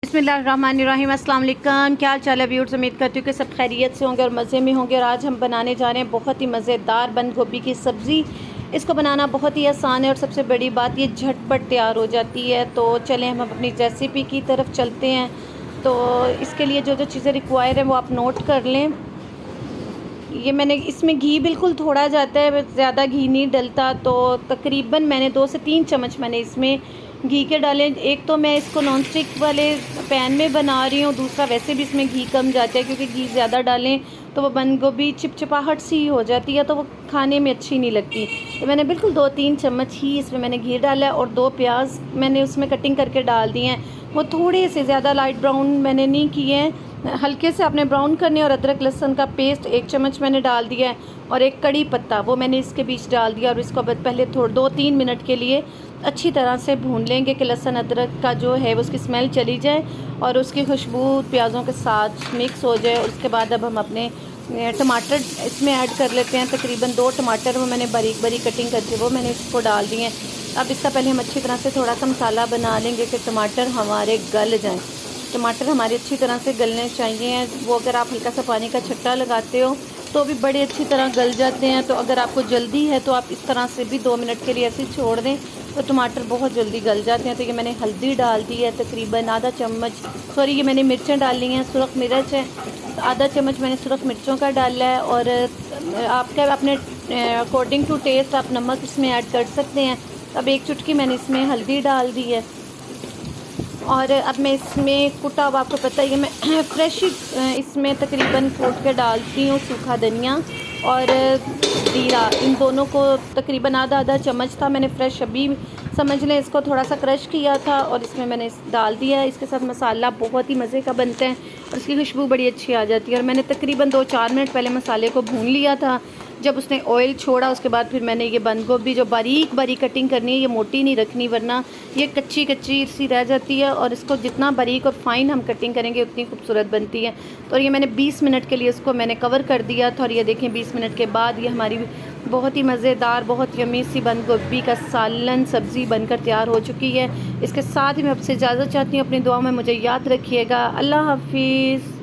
बिस्मिल्लाहिर्रहमानिर्रहीम, अस्सलाम वालेकुम। क्या हाल चाल है व्यूअर्स? उम्मीद करती हूँ कि सब खैरियत से होंगे और मज़े में होंगे। और आज हम बनाने जा रहे हैं बहुत ही मज़ेदार बंद गोभी की सब्ज़ी। इसको बनाना बहुत ही आसान है और सबसे बड़ी बात ये झटपट तैयार हो जाती है। तो चलें हम अपनी रेसिपी की तरफ चलते हैं। तो इसके लिए जो जो चीज़ें रिक्वायर हैं वो आप नोट कर लें। ये मैंने इसमें घी बिल्कुल थोड़ा जाता है, ज़्यादा घी नहीं डलता। तो तकरीबन मैंने 2 से 3 चम्मच मैंने इसमें घी के डाले। एक तो मैं इसको नॉन स्टिक वाले पैन में बना रही हूँ, दूसरा वैसे भी इसमें घी कम जाता है क्योंकि घी ज़्यादा डालें तो वो बंद गोभी चिपचिपाहट सी हो जाती है, तो वो खाने में अच्छी नहीं लगती। तो मैंने बिल्कुल 2-3 चम्मच ही इसमें मैंने घी डाला है और 2 प्याज मैंने उसमें कटिंग करके डाल दिए हैं। वो थोड़े से ज़्यादा लाइट ब्राउन मैंने नहीं किए हैं, हल्के से आपने ब्राउन करने। और अदरक लहसुन का पेस्ट 1 चम्मच मैंने डाल दिया है और एक कड़ी पत्ता वो मैंने इसके बीच डाल दिया। और इसको पहले 2-3 मिनट के लिए अच्छी तरह से भून लेंगे कि लहसुन अदरक का जो है उसकी स्मेल चली जाए और उसकी खुशबू प्याज़ों के साथ मिक्स हो जाए। और उसके बाद अब हम अपने टमाटर इसमें ऐड कर लेते हैं। तकरीबन 2 टमाटर वो मैंने बारीक बारीक कटिंग करके वो मैंने इसको डाल दिए हैं। अब इसका पहले हम अच्छी तरह से थोड़ा सा मसाला बना लेंगे कि टमाटर हमारे गल जाएँ। टमाटर हमारे अच्छी तरह से गलने चाहिए। वो अगर आप हल्का सा पानी का छट्टा लगाते हो तो भी बड़े अच्छी तरह गल जाते हैं। तो अगर आपको जल्दी है तो आप इस तरह से भी 2 मिनट के लिए ऐसे छोड़ दें तो टमाटर बहुत जल्दी गल जाते हैं। तो ये मैंने हल्दी डाल दी है तकरीबन आधा चम्मच, सॉरी ये मैंने मिर्चें डाली हैं, सुरख मिर्च है आधा चम्मच मैंने सुरख मिर्चों का डाला है। और आपका अपने अकॉर्डिंग टू टेस्ट आप नमक इसमें ऐड कर सकते हैं। अब 1 चुटकी मैंने इसमें हल्दी डाल दी है। और अब मैं इसमें कुटा हुआ, आपको पता है मैं फ्रेश इसमें तकरीबन कूट के डालती हूँ सूखा धनिया और जीरा, इन दोनों को तकरीबन आधा चम्मच था मैंने फ्रेश, अभी समझ लें इसको थोड़ा सा क्रश किया था और इसमें मैंने डाल दिया है। इसके साथ मसाला बहुत ही मज़े का बनता है और इसकी खुशबू बड़ी अच्छी आ जाती है। और मैंने तकरीबन 2-4 मिनट पहले मसाले को भून लिया था। जब उसने ऑयल छोड़ा उसके बाद फिर मैंने ये बंद गोभी जो बारीक बारीक कटिंग करनी है, ये मोटी नहीं रखनी वरना ये कच्ची कच्ची सी रह जाती है। और इसको जितना बारीक और फाइन हम कटिंग करेंगे उतनी खूबसूरत बनती है। तो ये मैंने 20 मिनट के लिए इसको मैंने कवर कर दिया था। और ये देखें 20 मिनट के बाद ये हमारी बहुत ही मज़ेदार बहुत यम्मी सी बंद गोभी का सालन सब्ज़ी बनकर तैयार हो चुकी है। इसके साथ ही मैं आपसे इजाज़त चाहती हूँ। अपनी दुआ में मुझे याद रखिएगा। अल्लाह हाफिज़।